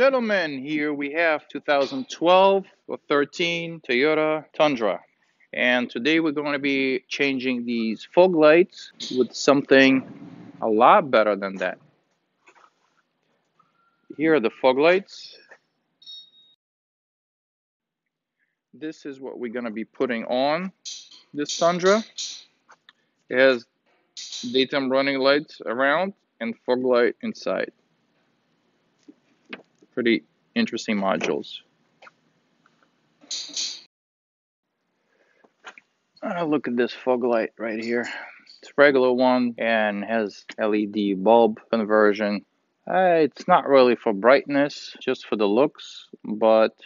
gentlemen, here we have 2012 or 13 Toyota Tundra. And today we're going to be changing these fog lights with something a lot better than that. Here are the fog lights. This is what we're going to be putting on this Tundra. It has daytime running lights around and fog light inside. Pretty interesting modules. Look at this fog light right here. It's a regular one and has LED bulb conversion. It's not really for brightness, just for the looks, but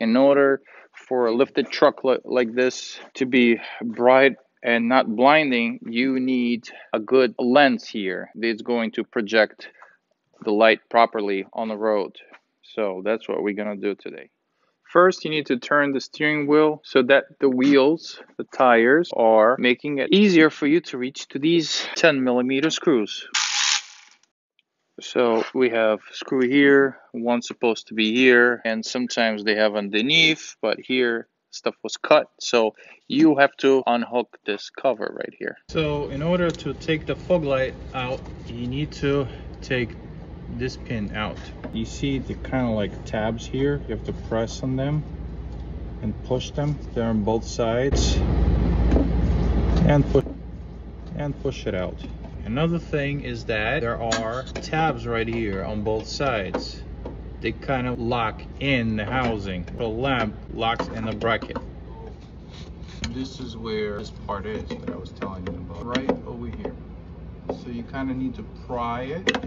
in order for a lifted truck like this to be bright and not blinding, you need a good lens here that's going to project the light properly on the road. So that's what we're gonna do today. First, you need to turn the steering wheel so that the wheels, the tires, are making it easier for you to reach to these 10mm screws. So we have screw here, one supposed to be here, and sometimes they have underneath, but here stuff was cut, so you have to unhook this cover right here. So in order to take the fog light out, you need to take this pin out. You see the kind of like tabs here, you have to press on them and push them. They're on both sides and push it out. Another thing is that there are tabs right here on both sides. They kind of lock in the housing. The lamp locks in the bracket. This is where this part is that I was telling you about, right over here. So you kind of need to pry it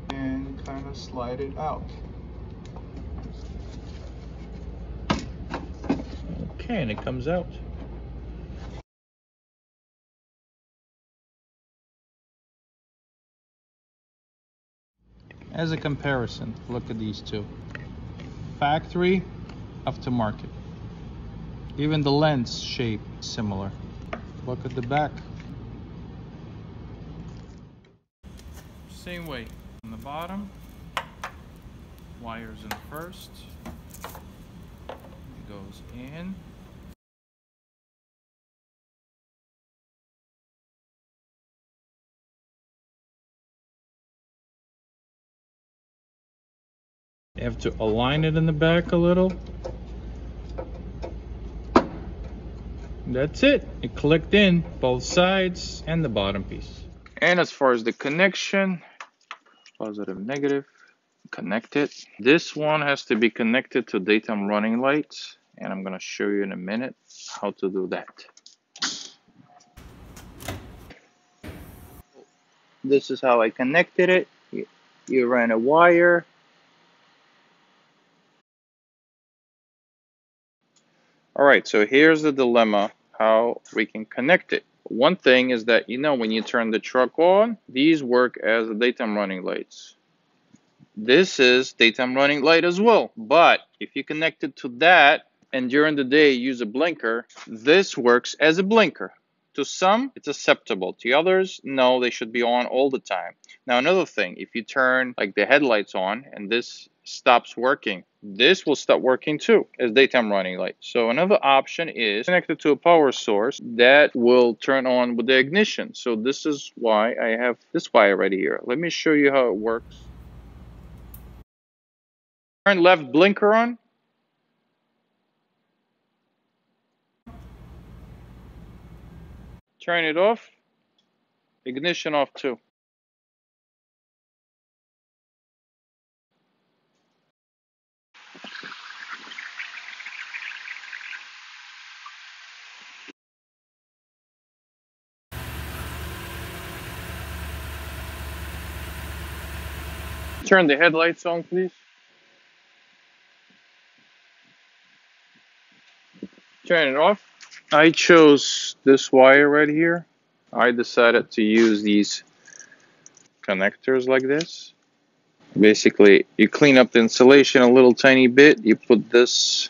and kind of slide it out. Okay, and it comes out. As a comparison, look at these two. Factory, aftermarket. Even the lens shape is similar. Look at the back. Same way. On the bottom, wires in first. It goes in. You have to align it in the back a little. That's it. It clicked in both sides and the bottom piece. And as far as the connection, positive, negative, connected. This one has to be connected to daytime running lights, and I'm going to show you in a minute how to do that. This is how I connected it. You ran a wire. Alright, so here's the dilemma, how we can connect it. One thing is that, when you turn the truck on, these work as daytime running lights. This is daytime running light as well, but if you connect it to that and during the day use a blinker, this works as a blinker. To some, it's acceptable. To others, no, they should be on all the time. Now another thing, if you turn like the headlights on and this stops working, this will stop working too as daytime running light. So another option is connected to a power source that will turn on with the ignition. So this is why I have this wire right here. Let me show you how it works. Turn left blinker on. Turn it off. Ignition off too. Turn the headlights on, please. Turn it off. I chose this wire right here. I decided to use these connectors like this. Basically, you clean up the insulation a little tiny bit. You put this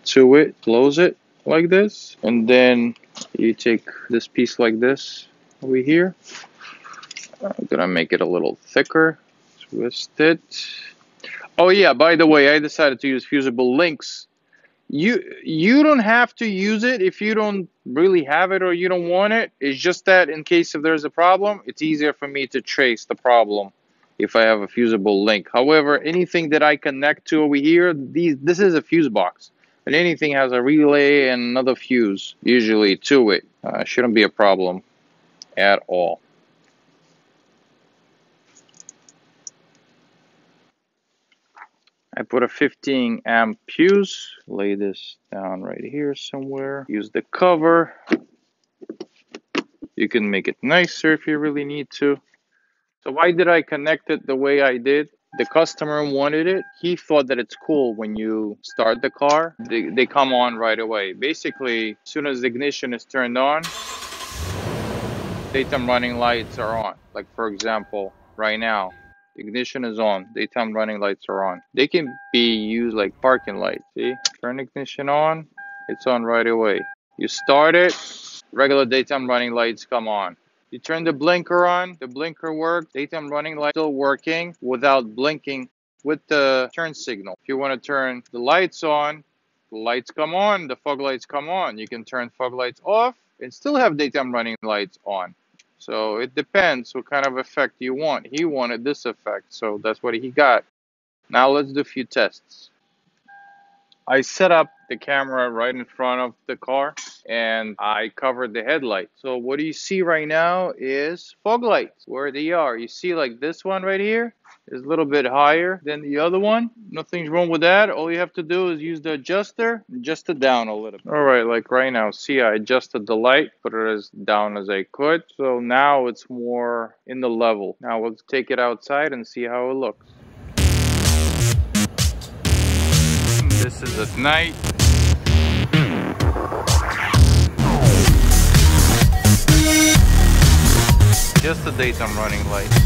to it, close it like this, and then you take this piece like this over here. I'm gonna make it a little thicker. Twist it. Oh yeah, by the way, I decided to use fusible links. You don't have to use it if you don't really have it or you don't want it. It's just that in case if there's a problem, it's easier for me to trace the problem if I have a fusible link. However, anything that I connect to over here, this is a fuse box. And anything has a relay and another fuse usually to it. Shouldn't be a problem at all. I put a 15 amp fuse, lay this down right here somewhere, use the cover. You can make it nicer if you really need to. So why did I connect it the way I did? The customer wanted it. He thought that it's cool when you start the car, they come on right away. Basically, as soon as the ignition is turned on, daytime running lights are on. Like for example, right now, ignition is on, daytime running lights are on. They can be used like parking lights, see? Turn ignition on, it's on right away. You start it, regular daytime running lights come on. You turn the blinker on, the blinker works, daytime running light still working without blinking with the turn signal. If you want to turn the lights on, the lights come on, the fog lights come on. You can turn fog lights off and still have daytime running lights on. So it depends what kind of effect you want. He wanted this effect, so that's what he got. Now let's do a few tests. I set up the camera right in front of the car and I covered the headlight. So what you see right now is fog lights, where they are. You see like this one right here is a little bit higher than the other one. Nothing's wrong with that. All you have to do is use the adjuster, adjust it down a little bit. All right, like right now, see I adjusted the light, put it as down as I could. So now it's more in the level. Now let's take it outside and see how it looks. This is at night. Just the daytime running lights.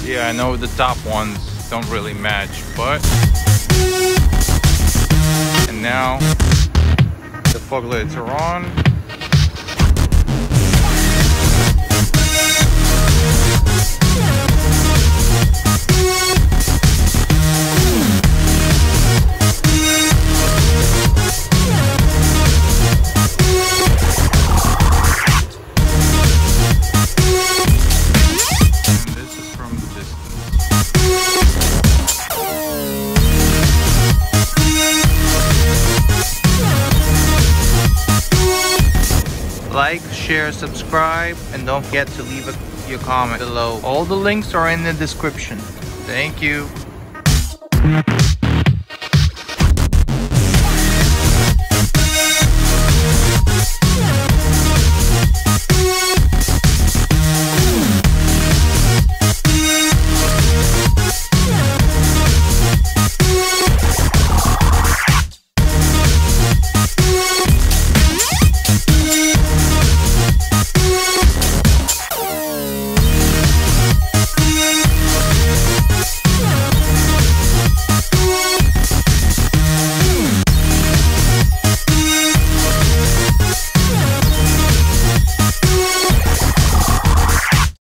Yeah, I know the top ones don't really match, but... And now, the fog lights are on. Like, share, subscribe, and don't forget to leave your comment below. All the links are in the description. Thank you.